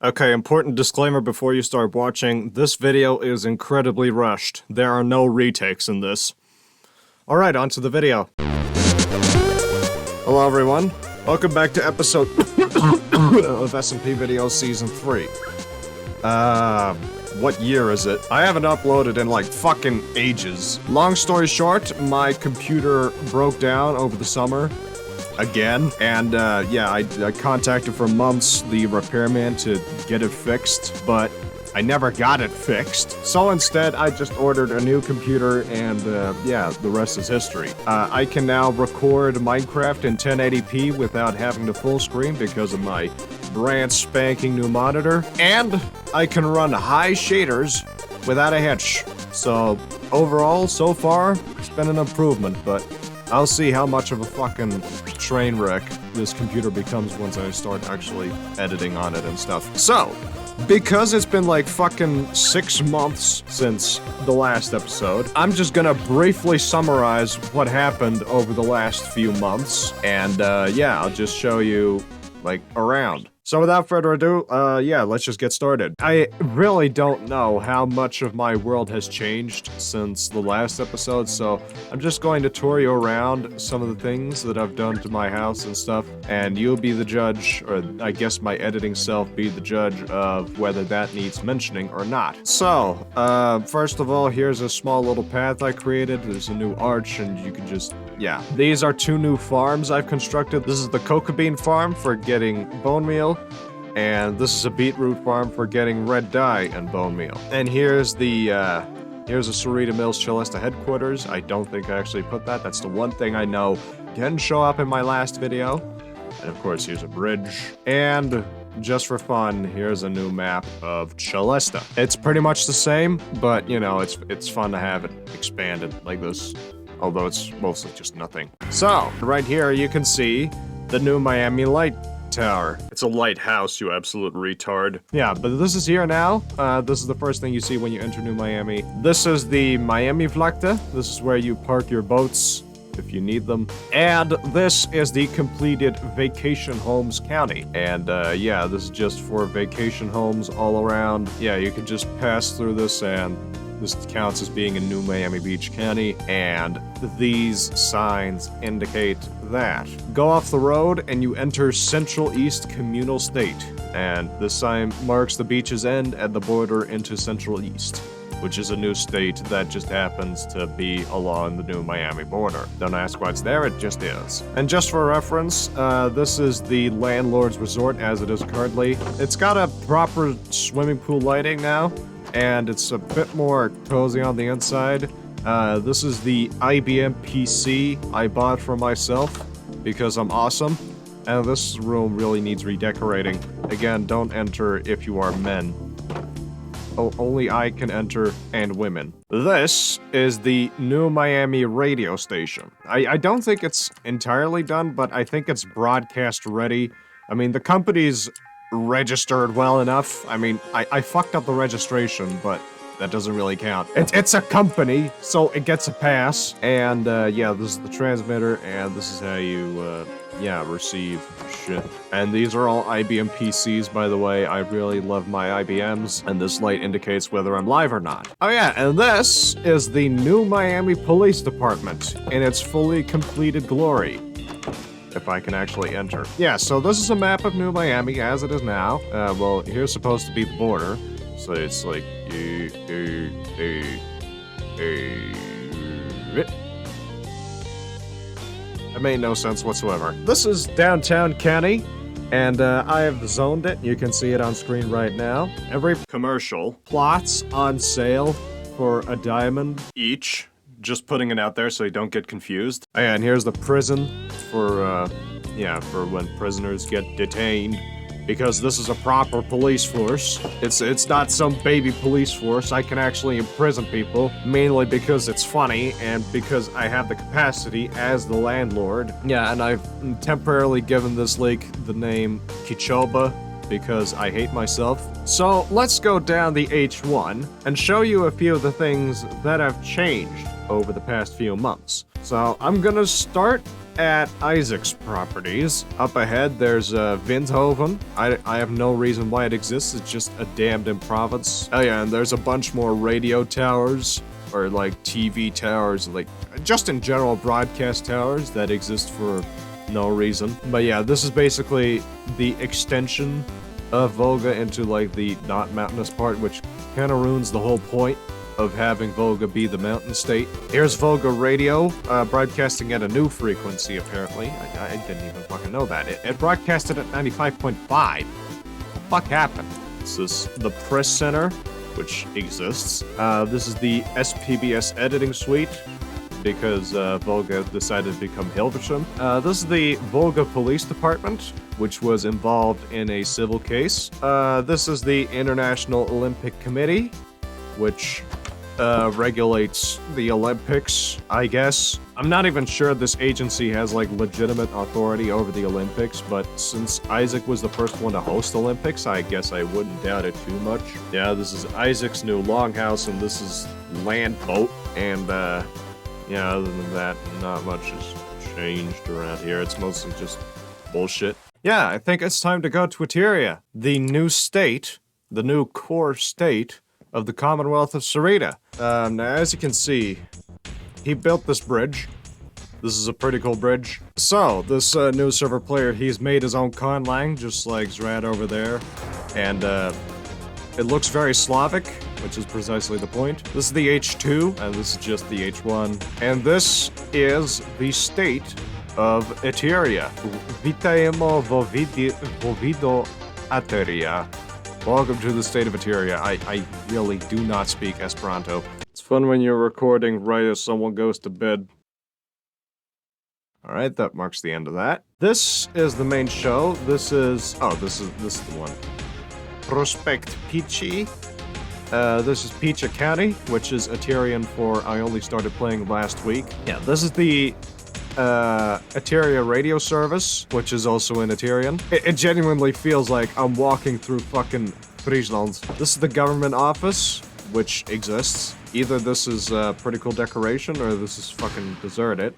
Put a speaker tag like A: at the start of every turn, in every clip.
A: Okay, important disclaimer before you start watching. This video is incredibly rushed. There are no retakes in this. Alright, on to the video. Hello everyone. Welcome back to episode of SMPVideoS Season 3. What year is it? I haven't uploaded in like fucking ages. Long story short, my computer broke down over the summer. Again, and yeah, I contacted for months the repairman to get it fixed, but I never got it fixed. So instead, I just ordered a new computer, and yeah, the rest is history. I can now record Minecraft in 1080p without having to full screen because of my brand spanking new monitor, and I can run high shaders without a hitch. So overall, so far, it's been an improvement, but I'll see how much of a fucking train wreck this computer becomes once I start actually editing on it and stuff. So, because it's been like fucking 6 months since the last episode, I'm just gonna briefly summarize what happened over the last few months, and yeah, I'll just show you, like, around. So without further ado, yeah, let's just get started. I really don't know how much of my world has changed since the last episode, so I'm just going to tour you around some of the things that I've done to my house and stuff, and you'll be the judge, or I guess my editing self be the judge of whether that needs mentioning or not. So, first of all, here's a small little path I created. There's a new arch, and you can just, yeah. These are 2 new farms I've constructed. This is the cocoa bean farm for getting bone meal, and this is a beetroot farm for getting red dye and bone meal. And here's the, here's a Sarita Mills Chelesta headquarters. I don't think I actually put that. That's the one thing I know didn't show up in my last video. And of course, here's a bridge. And just for fun, here's a new map of Chelesta. It's pretty much the same, but you know, it's fun to have it expanded like this. Although it's mostly just nothing. So, right here you can see the new Miami light tower. It's a lighthouse, you absolute retard. Yeah, but this is here now. This is the first thing you see when you enter New Miami. This is the Miami Vlakte. This is where you park your boats if you need them. And this is the completed Vacation Homes County. And yeah, this is just for vacation homes all around. Yeah, you can just pass through this and this counts as being in New Miami Beach County, and these signs indicate that. Go off the road and you enter Central East Communal State, and this sign marks the beach's end at the border into Central East, which is a new state that just happens to be along the New Miami border. Don't ask why it's there, it just is. And just for reference, this is the landlord's resort as it is currently. It's got a proper swimming pool lighting now, and it's a bit more cozy on the inside. This is the IBM PC I bought for myself because I'm awesome, and this room really needs redecorating. Again, don't enter if you are men. Oh, only I can enter, and women. This is the New Miami radio station. I don't think it's entirely done, but I think it's broadcast ready. I mean, the company's registered well enough. I mean, I fucked up the registration, but that doesn't really count. It's a company, so it gets a pass. And yeah, this is the transmitter, and this is how you yeah, receive shit. And these are all IBM PCs, by the way. I really love my IBMs, and this light indicates whether I'm live or not. Oh yeah, and this is the New Miami Police Department in its fully completed glory. If I can actually enter. Yeah, so this is a map of New Miami as it is now. Well, here's supposed to be the border. So it's like... That made no sense whatsoever. This is downtown county, and I have zoned it. You can see it on screen right now. Every commercial plots on sale for a diamond each. Just putting it out there so you don't get confused. And here's the prison for, yeah, for when prisoners get detained. Because this is a proper police force. It's not some baby police force. I can actually imprison people, mainly because it's funny and because I have the capacity as the landlord. Yeah, and I've temporarily given this lake the name Kichoba because I hate myself. So let's go down the H1 and show you a few of the things that have changed over the past few months. So I'm gonna start at Isaac's properties. Up ahead, there's Windhoven. I have no reason why it exists. It's just a damn province. Oh yeah, and there's a bunch more radio towers, or like TV towers, like just in general broadcast towers that exist for no reason. But yeah, this is basically the extension of Volga into like the not mountainous part, which kind of ruins the whole point of having Volga be the mountain state. Here's Volga radio, broadcasting at a new frequency, apparently. I didn't even fucking know that. It broadcasted at 95.5. What the fuck happened? This is the press center, which exists. This is the SPVideoS editing suite, because Volga decided to become Hilversum. This is the Volga Police Department, which was involved in a civil case. This is the International Olympic Committee, which regulates the Olympics, I guess. I'm not even sure this agency has like legitimate authority over the Olympics, but since Isaac was the first one to host Olympics, I guess I wouldn't doubt it too much. Yeah, this is Isaac's new longhouse, and this is land boat, and yeah, other than that, not much has changed around here. It's mostly just bullshit. Yeah, I think it's time to go to Ateria, the new state, the new core state of the Commonwealth of Sarita. Now, as you can see, he built this bridge. This is a pretty cool bridge. So, this new server player, he's made his own conlang, just like Zrad over there. And, it looks very Slavic, which is precisely the point. This is the H2, and this is just the H1. And this is the state of Ateria. Vitajemo vovido Ateria. Welcome to the state of Ateria. I really do not speak Esperanto. It's fun when you're recording right as someone goes to bed. Alright, that marks the end of that. This is the main show. This is the one. Prospect Peachy. This is Peach County, which is Aterian for I only started playing last week. Yeah, this is the Ateria radio service, which is also in Aterian. It genuinely feels like I'm walking through fucking Friesland. This is the government office, which exists. Either this is a pretty cool decoration, or this is fucking deserted.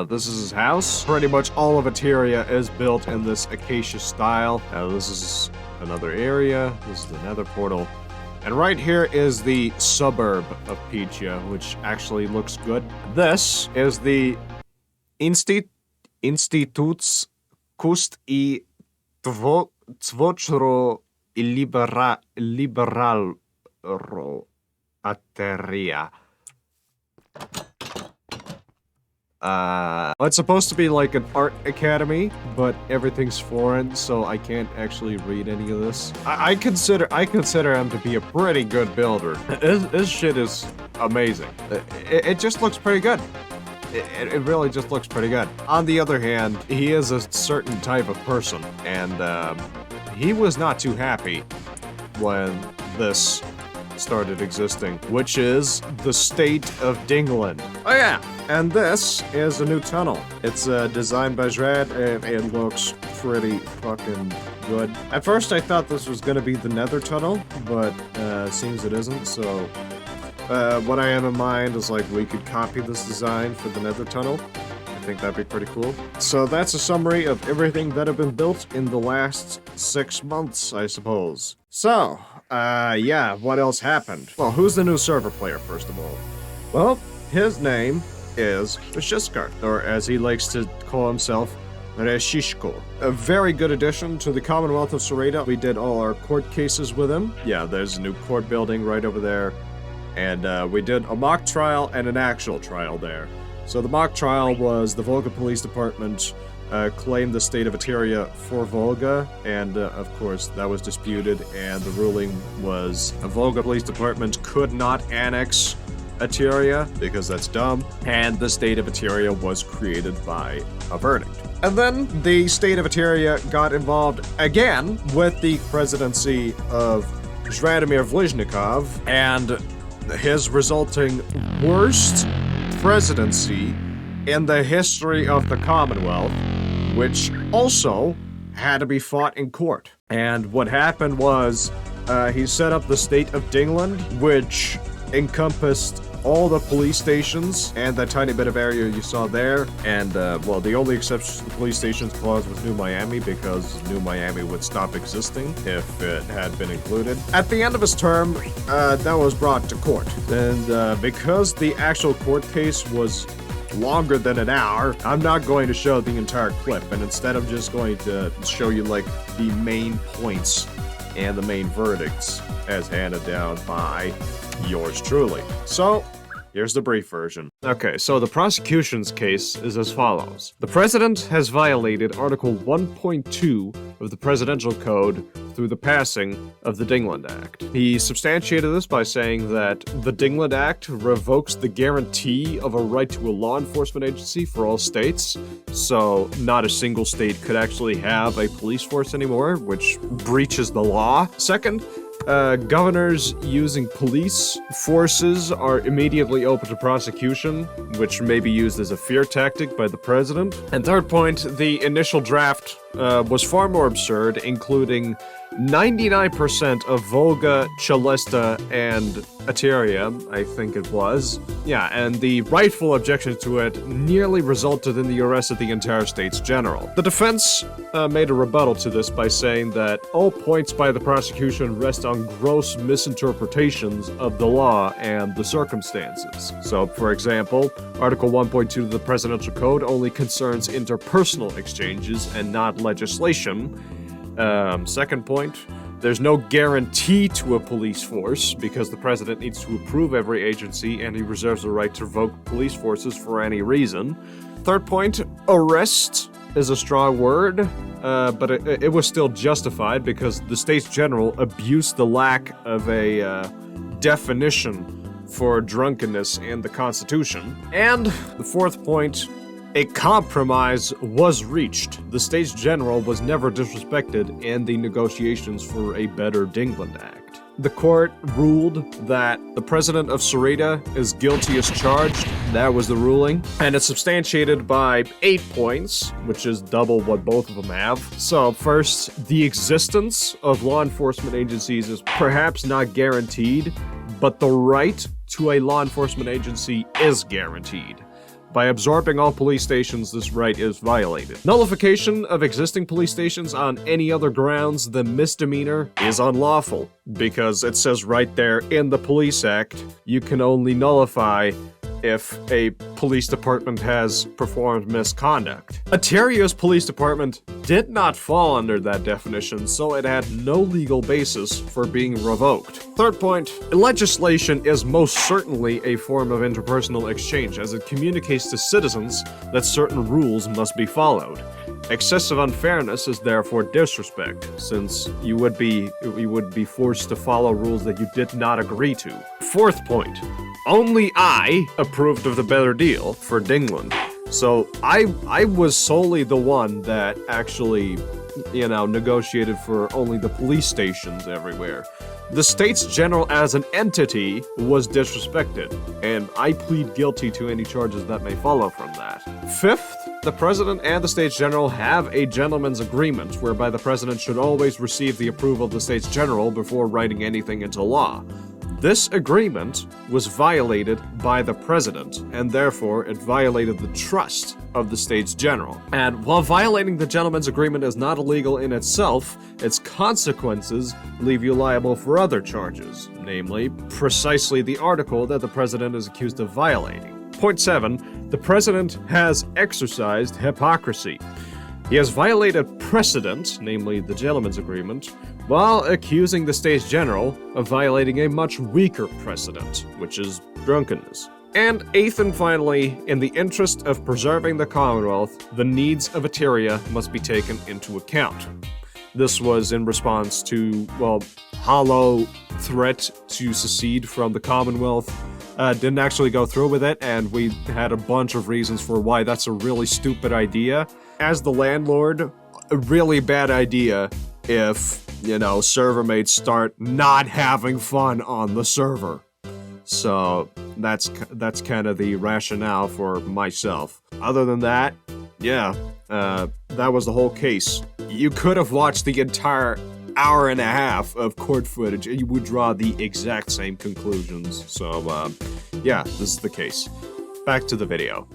A: This is his house. Pretty much all of Ateria is built in this acacia style. This is another area. This is the nether portal. And right here is the suburb of Picia, which actually looks good. This is the Instituts Kust I Tvočro Liberalro Ateria. It's supposed to be like an art academy, but everything's foreign, so I can't actually read any of this. I consider him to be a pretty good builder. His shit is amazing. It just looks pretty good. It really just looks pretty good. On the other hand, he is a certain type of person, and he was not too happy when this started existing, which is the state of Dingland. Oh yeah, and this is a new tunnel. It's designed by Zrad, and it looks pretty fucking good. At first I thought this was gonna be the nether tunnel, but it seems it isn't, so what I have in mind is like we could copy this design for the nether tunnel. I think that'd be pretty cool. So that's a summary of everything that have been built in the last 6 months, I suppose. So, yeah, what else happened? Well, who's the new server player, first of all? Well, his name is Resciscor, or as he likes to call himself, Resciscor. A very good addition to the Commonwealth of Sarita. We did all our court cases with him. Yeah, there's a new court building right over there. And we did a mock trial and an actual trial there. So the mock trial was the Volga Police Department claimed the state of Ateria for Volga, and of course that was disputed, and the ruling was the Volga Police Department could not annex Ateria because that's dumb, and the state of Ateria was created by a verdict. And then the state of Ateria got involved again with the presidency of Zvratimir Vlizhnikov, and his resulting worst presidency in the history of the Commonwealth, which also had to be fought in court. And what happened was, he set up the state of Dingland, which encompassed all the police stations and that tiny bit of area you saw there. And, well, the only exception to the police stations clause was New Miami, because New Miami would stop existing if it had been included. At the end of his term, that was brought to court. And because the actual court case was longer than an hour, I'm not going to show the entire clip, and instead I'm just going to show you, like, the main points and the main verdicts as handed down by yours truly. So, here's the brief version. Okay, so the prosecution's case is as follows. The president has violated Article 1.2 of the Presidential Code through the passing of the Dingland Act. He substantiated this by saying that the Dingland Act revokes the guarantee of a right to a law enforcement agency for all states, so not a single state could actually have a police force anymore, which breaches the law. Second, governors using police forces are immediately open to prosecution, which may be used as a fear tactic by the president. And third point, the initial draft was far more absurd, including 99% of Volga, Chelesta, and Ateria, I think it was. Yeah, and the rightful objection to it nearly resulted in the arrest of the entire States General. The defense made a rebuttal to this by saying that all points by the prosecution rest on gross misinterpretations of the law and the circumstances. So, for example, Article 1.2 of the Presidential Code only concerns interpersonal exchanges and not legislation. Second point, there's no guarantee to a police force because the president needs to approve every agency and he reserves the right to revoke police forces for any reason. Third point, arrest is a strong word, but it was still justified because the States General abused the lack of a definition for drunkenness in the Constitution. And the fourth point, a compromise was reached. The States General was never disrespected in the negotiations for a better Dingland Act. The court ruled that the president of Sarita is guilty as charged. That was the ruling. And it's substantiated by 8 points, which is double what both of them have. So first, the existence of law enforcement agencies is perhaps not guaranteed, but the right to a law enforcement agency is guaranteed. By absorbing all police stations, this right is violated. Nullification of existing police stations on any other grounds than misdemeanor is unlawful, because it says right there in the Police Act, you can only nullify if a police department has performed misconduct. Ateria's police department did not fall under that definition, so it had no legal basis for being revoked. Third point, legislation is most certainly a form of interpersonal exchange, as it communicates to citizens that certain rules must be followed. Excessive unfairness is therefore disrespect, since you would be forced to follow rules that you did not agree to. Fourth point, only I approved of the better deal for Dingland. So I was solely the one that actually, negotiated for only the police stations everywhere. The States General as an entity was disrespected, and I plead guilty to any charges that may follow from that. Fifth, the President and the States General have a gentleman's agreement, whereby the President should always receive the approval of the States General before writing anything into law. This agreement was violated by the President, and therefore it violated the trust of the States General. And while violating the gentleman's agreement is not illegal in itself, its consequences leave you liable for other charges, namely, precisely the article that the President is accused of violating. Point 7, the President has exercised hypocrisy. He has violated precedent, namely the gentleman's agreement, while accusing the States General of violating a much weaker precedent, which is drunkenness. And eighth and finally, in the interest of preserving the Commonwealth, the needs of Ateria must be taken into account. This was in response to, hollow threat to secede from the Commonwealth. Didn't actually go through with it, and we had a bunch of reasons for why that's a really stupid idea. As the landlord, a really bad idea if, server mates start not having fun on the server. So that's kind of the rationale for myself. Other than that, that was the whole case. You could have watched the entire hour and a half of court footage and you would draw the exact same conclusions. So, yeah, this is the case. Back to the video.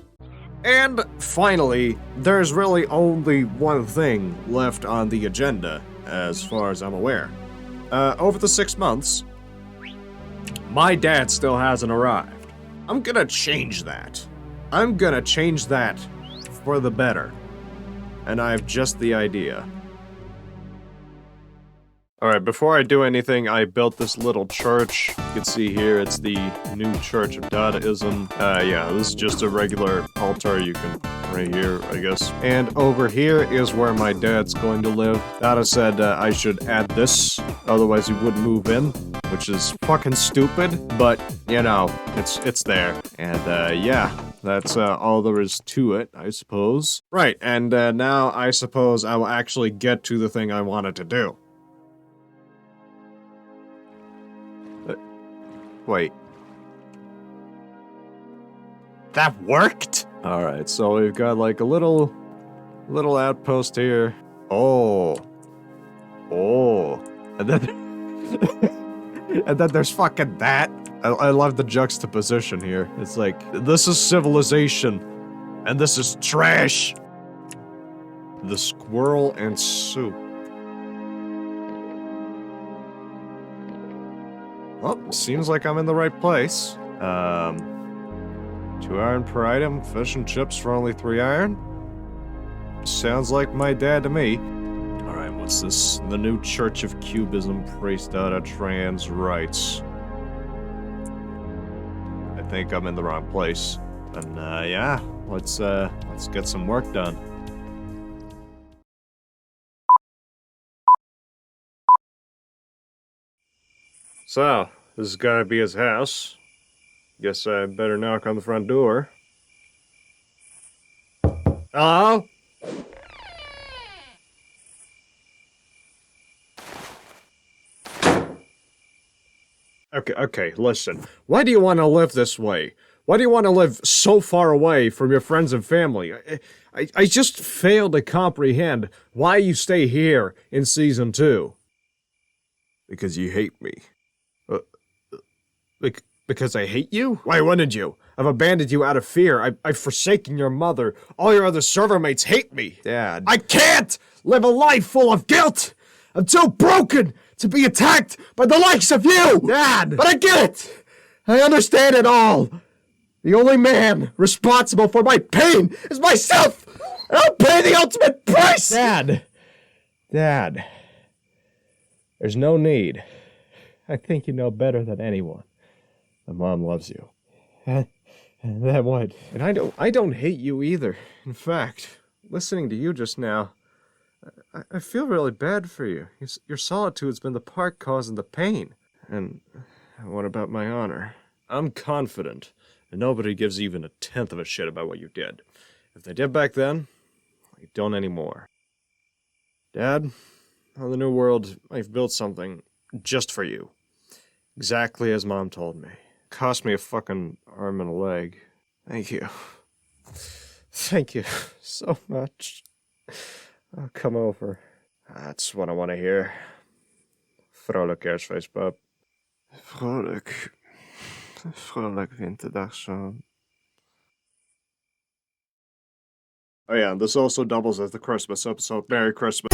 A: And finally, there's really only one thing left on the agenda, as far as I'm aware. Over the 6 months, my dad still hasn't arrived. I'm gonna change that. I'm gonna change that for the better. And I have just the idea. Alright, before I do anything, I built this little church. You can see here, it's the new Church of Dadaism. Yeah, this is just a regular altar you can, right here, I guess. And over here is where my dad's going to live. Dada said I should add this, otherwise he wouldn't move in, which is fucking stupid, but, you know, it's there. And, yeah, that's all there is to it, I suppose. Right, and now I suppose I will actually get to the thing I wanted to do. Wait. That worked? Alright, so we've got like a little outpost here. Oh. And then and then there's fucking that. I love the juxtaposition here. It's like, this is civilization, and this is trash. The squirrel and soup. Well, seems like I'm in the right place. 2 iron per item, fish and chips for only 3 iron. Sounds like my dad to me. Alright, what's this? The new Church of Cubism, priest Dada trans rights. I think I'm in the wrong place. And, yeah, let's get some work done. So, this has gotta be his house. Guess I better knock on the front door. Hello? Okay, listen. Why do you want to live this way? Why do you want to live so far away from your friends and family? I just fail to comprehend why you stay here in Season 2. Because you hate me. Because I hate you? Why wouldn't you? I've abandoned you out of fear. I've forsaken your mother. All your other server mates hate me. Dad. I can't live a life full of guilt! I'm too broken to be attacked by the likes of you! Dad! But I get it! I understand it all! The only man responsible for my pain is myself! And I'll pay the ultimate price! Dad! There's no need. I think you know better than anyone. My mom loves you. And that what? And I don't hate you either. In fact, listening to you just now, I feel really bad for you. Your solitude's been the part causing the pain. And what about my honor? I'm confident that nobody gives even a tenth of a shit about what you did. If they did back then, they don't anymore. Dad, on the New World, I've built something just for you. Exactly as Mom told me. Cost me a fucking arm and a leg. Thank you. Thank you so much. I'll come over. That's what I want to hear. Vrolijk kerstfeest, pap. Vrolijk winterdag zo. Oh yeah, this also doubles as the Christmas episode. Merry Christmas.